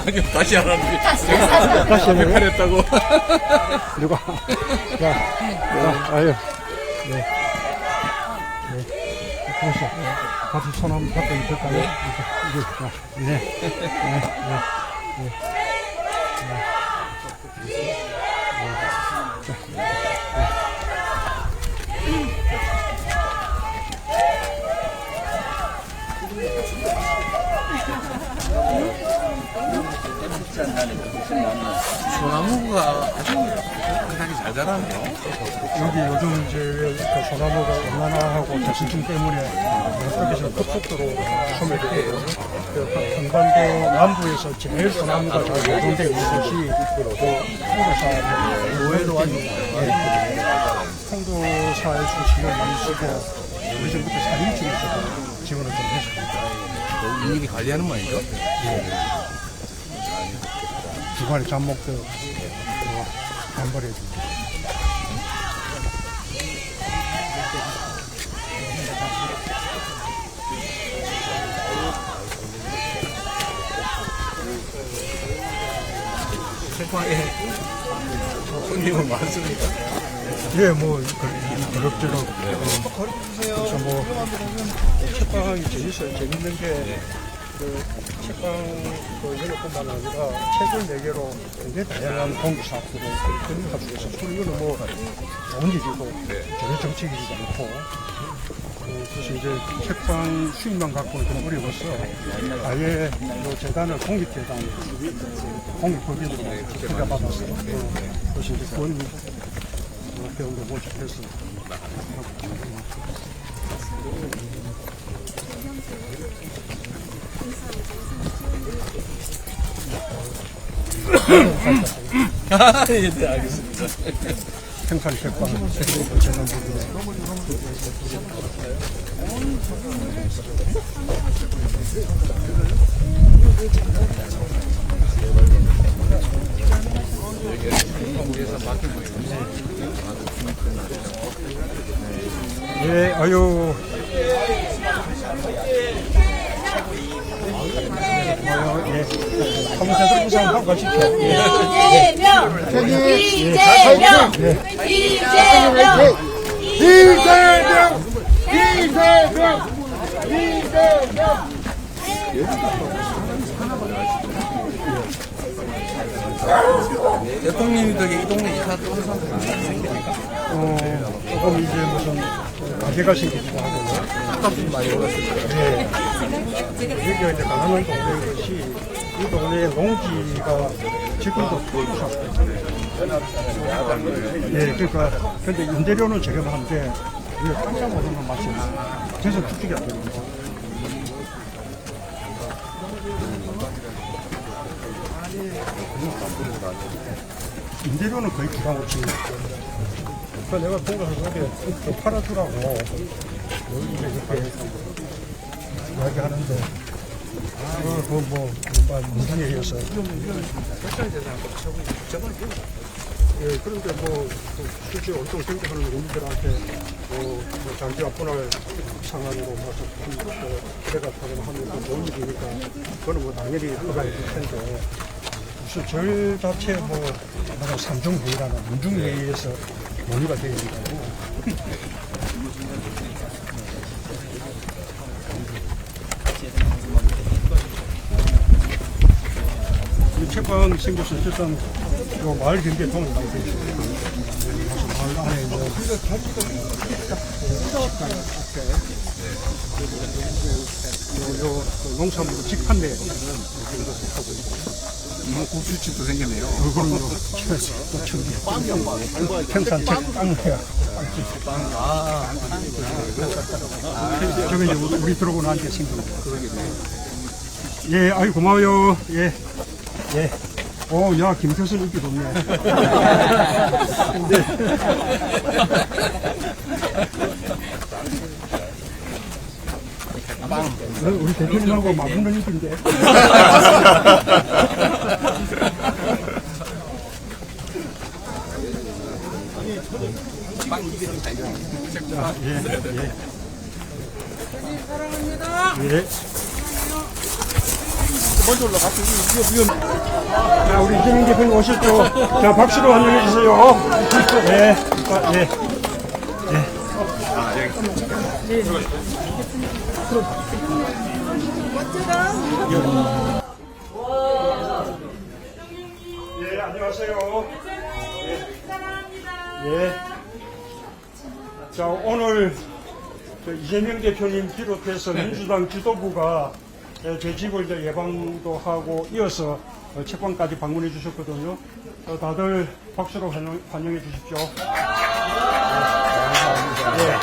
아니, 다시 하라는데. 다시 앞에 팔렸다고. 누가? 자, 아유. 네. 네. 다시, 같이 손 한번 잡고 있을까요? 네. 네. 네. 소나무가 아주 상당히 잘 자라네요. 여기 요즘 이제 그 소나무가 온난화하고 저신층 때문에 여기서 급속도로 소멸돼요. 그 한반도 남부에서 제일 소나무가 잘 보존되어 있는 곳이 풍도사 의외로 아주 풍도사의 수식을 많이 쓰고 예전부터 4인칭에서도 지원을 좀 했습니다. 일일이 관리하는 모양이죠? 주간에 잡목도 안버려줍니다. 책방에 손님은 많습니까? 예, 뭐, 그럭저럭. 그래서 뭐, 책방이 재밌는 게, 그, 책방, 연애뿐만 아니라 책을 매개로 굉장히 다양한 공부 사업들을 할 수 있어서, 이거는 뭐, 좋은 일이고, 전혀 정책이지 않고, 그래서 이제 책방 수익만 갖고는 좀 어려워서, 아예 뭐 재단을 공익재단, 공익법인으로 들어가받았어요. 그래서 이제 그건 배운데 모집해서 네, 알겠습니다. 생산 책방 재단 부분에 예, 아유. 예. 한번 대들보서 한번 하고 가십시오. 대통령이 저기 이 동네 이사 또는 사람들이 생깁니까? 조금 이제 무슨 가게가 생기기도 하고. 값이 많이 올랐을 거예요. 네. 여기가 이제 강화는 동네인 것이 이 동네에 농지가 지금도 부족해요. 예, 그러니까 근데 임대료는 저렴한데 이게 깜짝 놀라는 맛이 있어요. 그래서 축축이 안 됩니다. 임대료는 거의 부담 없이. 그러니까 내가 동가서게 팔아주라고 여기 이렇게 이야기하는데 무슨 얘기였어요? 예, 그런데 실제 어떤 생각하는 우리들한테 장기 앞분할 상한으로 그래가지고 하면 좋은 일이니까 그거는 뭐 당연히 허가해 줄 텐데 무슨 절 자체 삼중회의라는 문중회의에서 논의가 되어 있는 거고 이 책방 생겨서 어쨌든 요 마을 경기에 도움이 많이 되죠. 그래서 마을 안에 있는 요 농산물 직판매 하고 있고 뭐 국수집도 생겼네요. 그걸로 또 청기 평산 책빵이야. 저기 이제 우리 들어오고 나한테 생긴 거. 예, 아유 고마워요. 예, 예. 야, 김태선 인기 좋네. 우리 대표님하고 맞붙는 인기인데. 예. 먼저 올라가서 위험. 자, 우리 이재명 대표님 오셨죠? 자, 박수로 환영해 주세요. 예. 예. 예, 안녕하세요. 예. 자, 오늘 이재명 대표님 비롯해서 민주당 지도부가 제 집을 이제 예방도 하고 이어서 책방까지 방문해 주셨거든요. 다들 박수로 환영해 주십시오. 예.